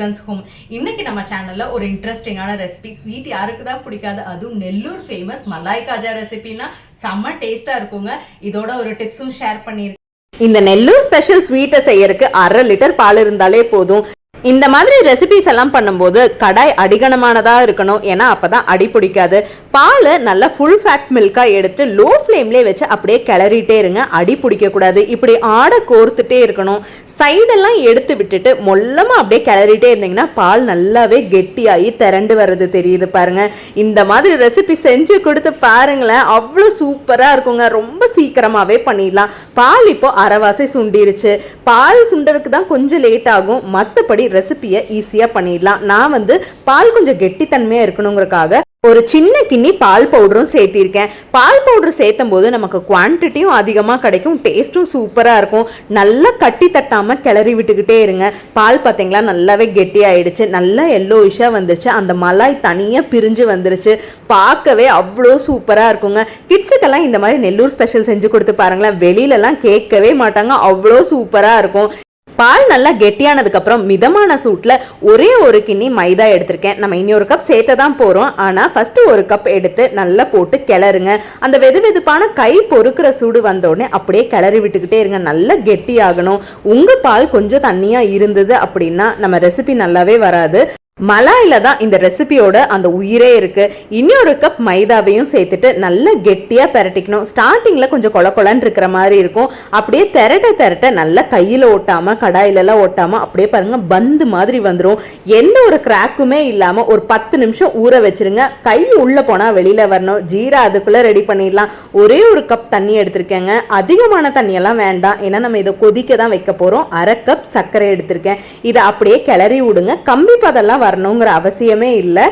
Murugan's home. இன்னைக்கு நம்ம சேனல்ல ஒரு இன்ட்ரெஸ்டிங்கான ரெசிபி. ஸ்வீட் யாருக்கு தான் பிடிக்காது, அதுவும் நெல்லூர் ஃபேமஸ் மலாய் காஜா ரெசிபினா செம்ம டேஸ்டா இருக்குங்க. இதோட ஒரு டிப்ஸும் ஷேர் பண்ணிருக்கேன். இந்த நெல்லூர் ஸ்பெஷல் ஸ்வீட்டை செய்யறதுக்கு 1/2 லிட்டர் பால் இருந்தாலே போதும். இந்த மாதிரி ரெசிபிஸ் எல்லாம் பண்ணும்போது கடாய் அடிகனமானதா இருக்கணும், ஏன்னா அப்பதான் அடி பிடிக்காது. பால் நல்லா ஃபுல் ஃபேட் மில்கா எடுத்து லோ ஃப்ளேம்லேயே வச்சு அப்படியே கிளறிட்டே இருங்க, அடி பிடிக்க கூடாது. இப்படி ஆடை கோர்த்துட்டே இருக்கணும். சைடெல்லாம் எடுத்து விட்டுட்டு மொல்லமா அப்படியே கிளறிட்டே இருந்தீங்கன்னா பால் நல்லாவே கெட்டியாகி திரண்டு வர்றது தெரியுது பாருங்க. இந்த மாதிரி ரெசிபி செஞ்சு கொடுத்து பாருங்களேன், அவ்வளோ சூப்பராக இருக்குங்க. ரொம்ப சீக்கிரமாகவே பண்ணிடலாம். பால் இப்போ அரைவாசி சுண்டிருச்சு. பால் சுண்டறதுக்கு தான் கொஞ்சம் லேட் ஆகும், மற்றபடி ரெசிபியை ஈஸியா பண்ணிடலாம். நான் பால் கொஞ்சம் கெட்டித்தன்மையா இருக்கணுங்கிறதுக்காக ஒரு சின்ன கிண்ணி பால் பவுடரும் சேர்த்திருக்கேன். பால் பவுடர் சேர்த்தும் போது நமக்கு குவான்டிட்டியும் அதிகமாக கிடைக்கும், டேஸ்ட்டும் சூப்பராக இருக்கும். நல்லா கட்டி தட்டாமல் கிளறி விட்டுக்கிட்டே இருங்க. பால் பார்த்தீங்களா நல்லாவே கெட்டி ஆயிடுச்சு, நல்லா எல்லோயிஷாக வந்துருச்சு. அந்த மலாய் தனியாக பிரிஞ்சு வந்துருச்சு, பார்க்கவே அவ்வளோ சூப்பராக இருக்குங்க. கிட்ஸுக்கெல்லாம் இந்த மாதிரி நெல்லூர் ஸ்பெஷல் செஞ்சு கொடுத்து பாருங்களேன், வெளியிலலாம் கேட்கவே மாட்டாங்க, அவ்வளோ சூப்பராக இருக்கும். பால் நல்லா கெட்டியானதுக்கு அப்புறம் மிதமான சூட்ல ஒரே ஒரு கிண்ணி மைதா எடுத்திருக்கேன். நம்ம இனி ஒரு கப் சேர்த்து தான் போறோம், ஆனா ஃபர்ஸ்ட் ஒரு கப் எடுத்து நல்லா போட்டு கிளறுங்க. அந்த வெதுவெதுப்பான கை பொறுக்கிற சூடு வந்த உடனே அப்படியே கிளறி விட்டுக்கிட்டே இருங்க, நல்லா கெட்டி ஆகணும். உங்க பால் கொஞ்சம் தண்ணியா இருந்தது அப்படின்னா நம்ம ரெசிபி நல்லாவே வராது. மலாயில தான் இந்த ரெசிபியோட அந்த உயிரே இருக்கு. இன்னொரு கப் மைதாவையும் சேர்த்துட்டு நல்லா கெட்டியா பெரட்டிக்கணும். ஸ்டார்டிங்ல கொஞ்சம் கொல கொலன்னு இருக்கிற மாதிரி இருக்கும். அப்படியே திரட்ட நல்லா கையில ஓட்டாம கடாயில எல்லாம் ஓட்டாம அப்படியே பாருங்க பந்து மாதிரி வந்துடும். எந்த ஒரு கிராக்குமே இல்லாம ஒரு 10 நிமிஷம் ஊற வச்சிருங்க. கை உள்ள போனா வெளியில வரணும். ஜீரா அதுக்குள்ள ரெடி பண்ணிடலாம். ஒரே ஒரு கப் தண்ணி எடுத்திருக்கேங்க, அதிகமான தண்ணியெல்லாம் வேண்டாம், ஏன்னா நம்ம இதை கொதிக்க தான் வைக்க போறோம். 1/2 கப் சர்க்கரை எடுத்திருக்கேன். இதை அப்படியே கிளறி விடுங்க. கம்பி பதெல்லாம் வரணுங்கிற அவசியமே இல்லை,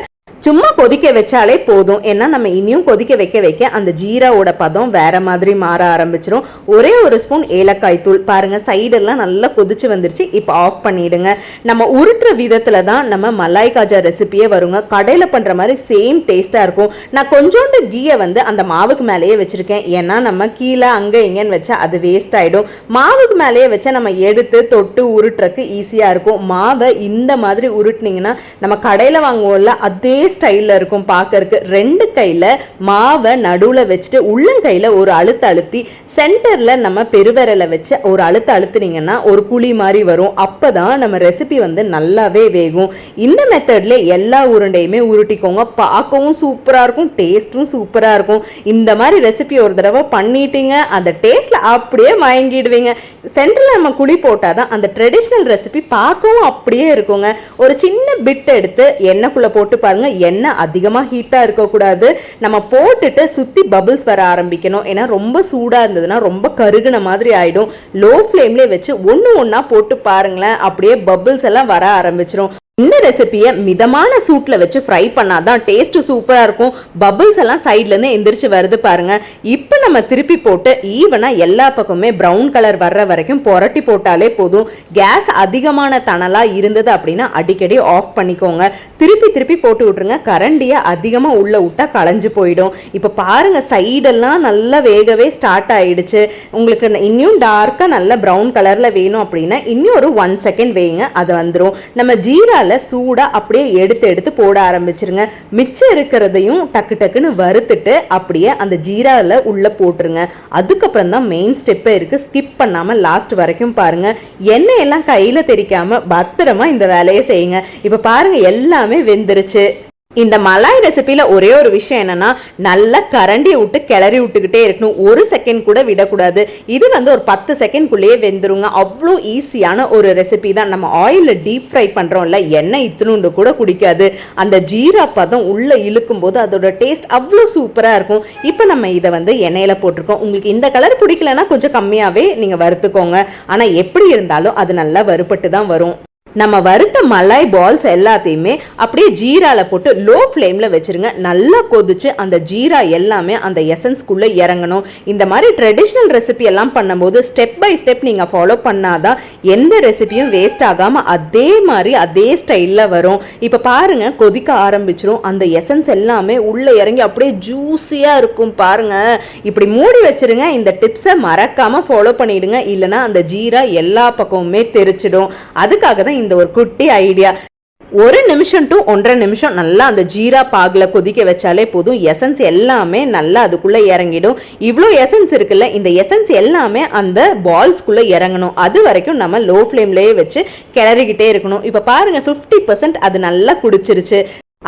சும்மா கொதிக்க வச்சாலே போதும். ஏன்னா நம்ம இனியும் கொதிக்க வைக்க வைக்க அந்த ஜீராவோட பதம் வேற மாதிரி மாற ஆரம்பிச்சிடும். ஒரே ஒரு ஸ்பூன் ஏலக்காய் தூள் பாருங்க, சைடெல்லாம் நல்லா கொதிச்சு வந்துருச்சு. இப்போ ஆஃப் பண்ணிடுங்க. நம்ம உருட்டுற விதத்துல தான் நம்ம மலாய் காஜா ரெசிபியே வருங்க. கடையில பண்ற மாதிரி சேம் டேஸ்டா இருக்கும். நான் கொஞ்சோண்டு கீயை அந்த மாவுக்கு மேலேயே வச்சிருக்கேன், ஏன்னா நம்ம கீழே அங்க இங்கன்னு வச்சா அது வேஸ்ட் ஆயிடும். மாவுக்கு மேலேயே வச்சா நம்ம எடுத்து தொட்டு உருட்டுறதுக்கு ஈஸியா இருக்கும். மாவை இந்த மாதிரி உருட்டுனீங்கன்னா நம்ம கடையில வாங்குவோம்ல அதே ஸ்டைல்ல இருக்கும் பார்க்கறதுக்கு. 2 கையில மாவை நடுவுல வச்சுட்டு உள்ளங்கையில ஒரு அழுத்த அழுத்தி சென்டர்ல நம்ம பெருவிரலை வச்சு ஒரு அழுத்தினீங்கன்னா ஒரு குழி மாதிரி வரும். அப்பதான் நம்ம ரெசிபி நல்லாவே வேகும். இந்த மெத்தட்ல எல்லா உருண்டையுமே உருட்டிக்கோங்க, பார்க்கவும் சூப்பரா இருக்கும், டேஸ்டும் சூப்பரா இருக்கும். இந்த மாதிரி ரெசிபி ஒரு தடவை பண்ணிட்டீங்க, அந்த டேஸ்ட்ல அப்படியே மயங்கிடுவீங்க. சென்டர்ல நம்ம குழி போட்டாதான் அந்த ட்ரெடிஷ்னல் ரெசிபி பார்க்கவும் அப்படியே இருக்குங்க. ஒரு சின்ன பிட் எடுத்து எண்ணெய்க்குள்ள போட்டு பாருங்க, எண்ணெய் அதிகமா ஹீட்டா இருக்கக்கூடாது. நம்ம போட்டுட்டு சுத்தி பபிள்ஸ் வர ஆரம்பிக்கணும், ஏன்னா ரொம்ப சூடா இருந்ததுன்னா ரொம்ப கருகுன மாதிரி ஆயிடும். லோ ஃப்ளேம்ல வச்சு ஒண்ணா போட்டு பாருங்களேன், அப்படியே பபிள்ஸ் எல்லாம் வர ஆரம்பிச்சிடும். இந்த ரெசிபியை மிதமான சூட்ல வச்சு ஃப்ரை பண்ணாதான் டேஸ்ட் சூப்பரா இருக்கும். பபிள்ஸ் எல்லாம் சைட்ல இருந்து எந்திரிச்சு வருது பாருங்க. இப்போ நம்ம திருப்பி போட்டு ஈவனா எல்லா பக்கமே பிரவுன் கலர் வர்ற வரைக்கும் புரட்டி போட்டாலே போதும். கேஸ் அதிகமான தணலா இருந்தது அப்படின்னா அடிக்கடி ஆஃப் பண்ணிக்கோங்க. திருப்பி போட்டு விட்டுருங்க. கரண்டியை அதிகமா உள்ள விட்டா களைஞ்சு போயிடும். இப்போ பாருங்க சைடெல்லாம் நல்லா வேகவே ஸ்டார்ட் ஆயிடுச்சு. உங்களுக்கு இன்னும் டார்க்கா நல்ல பிரவுன் கலர்ல வேணும் அப்படின்னா இன்னும் ஒரு 1 செகண்ட் வேங்க, அது வந்துடும். நம்ம ஜீரால சூடா அப்படியே எடுத்து போட ஆரம்பிச்சிருங்க. மிச்சம் இருக்கிறதையும் டக்குன்னு வறுத்துட்டு அப்படியே அந்த ஜீரால உள்ள போட்டுருங்க. அதுக்கப்புறம் தான் மெயின் ஸ்டெப்பே இருக்கு, ஸ்கிப் பண்ணாம லாஸ்ட் வரைக்கும் பாருங்க. எண்ணெய் எல்லாம் கையில தெரிக்காம பத்திரமா இந்த வேலையை செய்யுங்க. இப்ப பாருங்க எல்லாமே வெந்துருச்சு. இந்த மலாய் ரெசிபியில ஒரே ஒரு விஷயம் என்னன்னா, நல்லா கரண்டியை விட்டு கிளறி விட்டுக்கிட்டே இருக்கணும். 1 செகண்ட் கூட விடக்கூடாது. இது ஒரு 10 செகண்ட்குள்ளேயே வெந்துருங்க. அவ்வளோ ஈஸியான ஒரு ரெசிபி தான். நம்ம ஆயில டீப் ஃப்ரை பண்றோம்ல, எண்ணெய் இத்தினுண்டு கூட குடிக்காது. அந்த ஜீரா பதம் உள்ள இழுக்கும் போது அதோட டேஸ்ட் அவ்வளோ சூப்பரா இருக்கும். இப்போ நம்ம இதை எண்ணெயில போட்டிருக்கோம். உங்களுக்கு இந்த கலர் பிடிக்கலன்னா கொஞ்சம் கம்மியாவே நீங்க வறுத்துக்கோங்க. ஆனா எப்படி இருந்தாலும் அது நல்லா வறுபட்டு தான் வரும். நம்ம வறுத்த மலாய் பால்ஸ் எல்லாத்தையுமே அப்படியே ஜீரால போட்டு லோ ஃப்ளேம்ல வச்சிருங்க. நல்லா கொதிச்சு அந்த ஜீரா எல்லாமே அந்த எசன்ஸ்குள்ள இறங்கணும். இந்த மாதிரி ட்ரெடிஷ்னல் ரெசிபி எல்லாம் பண்ணும்போது ஸ்டெப் பை ஸ்டெப் நீங்க ஃபாலோ பண்ணாதான் எந்த ரெசிபியும் வேஸ்ட் ஆகாம அதே மாதிரி அதே ஸ்டைல்ல வரும். இப்ப பாருங்க கொதிக்க ஆரம்பிச்சிரும். அந்த எசன்ஸ் எல்லாமே உள்ள இறங்கி அப்படியே ஜூஸியா இருக்கும் பாருங்க. இப்படி மூடி வச்சிருங்க. இந்த டிப்ஸை மறக்காம ஃபாலோ பண்ணிடுங்க, இல்லைன்னா அந்த ஜீரா எல்லா பக்கமுமே தெரிச்சிடும். அதுக்காக தான் இந்த ஒரு குட்டி ஐடியா. 1 நிமிஷம் to 1.5 நிமிஷம் நல்லா அந்த ஜீரா பாகுல கொதிக்க வச்சாலே போதும். எசன்ஸ் எல்லாமே நல்லா அதுக்குள்ள இறங்கிடும். இவ்வளோ எசன்ஸ் இருக்குல்ல, இந்த எசன்ஸ் எல்லாமே அந்த பால்ஸ்குள்ள இறங்கணும். அது வரைக்கும் நம்ம லோ ஃப்ளேம்லயே வச்சு கிளறிக்கிட்டே இருக்கணும். இப்போ பாருங்க 50% அது நல்லா குடிச்சிருச்சு.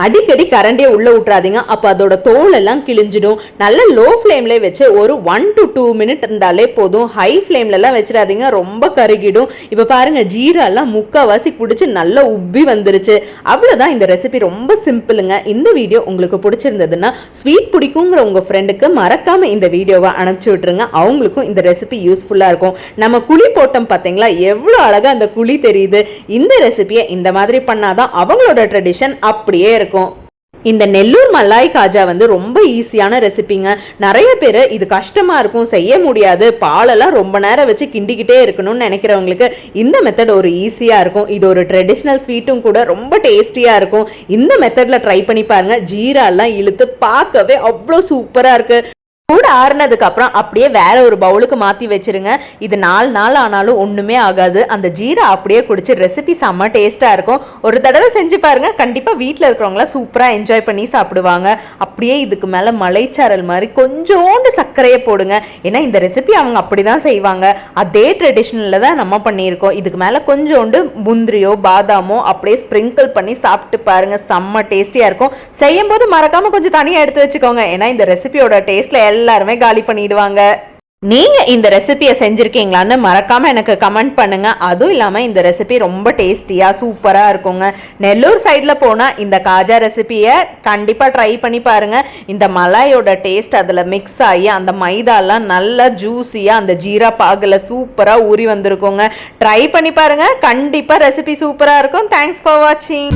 அடிக்கடி கரண்டியை உள்ள விட்டுறாதீங்க, அப்போ அதோட தோல் எல்லாம் கிழிஞ்சிடும். நல்ல லோ ஃப்ளேம்ல வச்சு ஒரு 1 to 2 மினிட் இருந்தாலே போதும். ஹை ஃப்ளேம்லலாம் வச்சிடாதீங்க, ரொம்ப கருகிடும். இப்போ பாருங்க ஜீராலாம் முக்கால்வாசி குடிச்சு நல்லா உப்பி வந்துருச்சு. அவ்வளோதான், இந்த ரெசிபி ரொம்ப சிம்பிளுங்க. இந்த வீடியோ உங்களுக்கு பிடிச்சிருந்ததுன்னா ஸ்வீட் பிடிக்குங்கிற உங்க ஃப்ரெண்டுக்கு மறக்காம இந்த வீடியோவை அனுப்பிச்சு விட்டுருங்க. அவங்களுக்கும் இந்த ரெசிபி யூஸ்ஃபுல்லா இருக்கும். நம்ம குழி போட்டோம் பார்த்தீங்களா, எவ்வளோ அழகா அந்த குழி தெரியுது. இந்த ரெசிபியை இந்த மாதிரி பண்ணாதான் அவங்களோட ட்ரெடிஷன் அப்படியே இருக்கும். இந்த நெல்லூர் மலாய் காஜா வந்து ரொம்ப ஈஸியான ரெசிபிங்க. நிறைய பேர் இது கஷ்டமா இருக்கும், செய்ய முடியாது, பாலெல்லாம் ரொம்ப நேரம் வச்சு கிண்டிக்கிட்டே இருக்கணும்னு நினைக்கிறவங்களுக்கு இந்த மெத்தட் ஒரு ஈஸியா இருக்கும். இது ஒரு ட்ரெடிஷ்னல் ஸ்வீட்டும் கூட, ரொம்ப டேஸ்டியா இருக்கும். இந்த மெத்தட்ல ட்ரை பண்ணி பாருங்க. ஜீரா எல்லாம் இழுத்து பார்க்கவே அவ்வளோ சூப்பரா இருக்கு. கூட ஆறுனதுக்கு அப்புறம் அப்படியே வேற ஒரு பவுலுக்கு மாற்றி வச்சிருங்க. இது 4 நாள் ஆனாலும் ஒன்றுமே ஆகாது. அந்த ஜீரா அப்படியே குடிச்சு ரெசிபி செம்ம டேஸ்ட்டாக இருக்கும். ஒரு தடவை செஞ்சு பாருங்க, கண்டிப்பாக வீட்டில் இருக்கிறவங்களாம் சூப்பராக என்ஜாய் பண்ணி சாப்பிடுவாங்க. அப்படியே இதுக்கு மேலே மலைச்சாரல் மாதிரி கொஞ்சோண்டு சர்க்கரையை போடுங்க. ஏன்னா இந்த ரெசிபி அவங்க அப்படி தான் செய்வாங்க. அதே ட்ரெடிஷ்னலில் தான் நம்ம பண்ணியிருக்கோம். இதுக்கு மேலே கொஞ்சோண்டு முந்திரியோ பாதாமோ அப்படியே ஸ்ப்ரிங்கிள் பண்ணி சாப்பிட்டு பாருங்க, செம்ம டேஸ்டியாக இருக்கும். செய்யும் போது மறக்காமல் கொஞ்சம் தனியாக எடுத்து வச்சுக்கோங்க. ஏன்னா இந்த ரெசிபியோட டேஸ்ட்ல எல்லாருமே காலி பண்ணிடுவாங்க. நீங்க இந்த ரெசிபியை செஞ்சிருக்கீங்களான்னு மறக்காம எனக்கு கமெண்ட் பண்ணுங்க. அதுவும் இல்லாம இந்த ரெசிபி ரொம்ப டேஸ்டியா சூப்பரா இருக்குங்க. நெல்லூர் சைட்ல போனா இந்த காஜா ரெசிபியை கண்டிப்பா ட்ரை பண்ணி பாருங்க. இந்த மலாயோட டேஸ்ட் அதுல மிக்ஸ் ஆகி அந்த மைதாலாம் நல்லா ஜூஸியா அந்த ஜீரா பாகுல சூப்பரா ஊறி வந்திருக்குங்க. ட்ரை பண்ணி பாருங்க, கண்டிப்பா ரெசிபி சூப்பரா இருக்கும். தேங்க்ஸ் ஃபார் வாட்சிங்.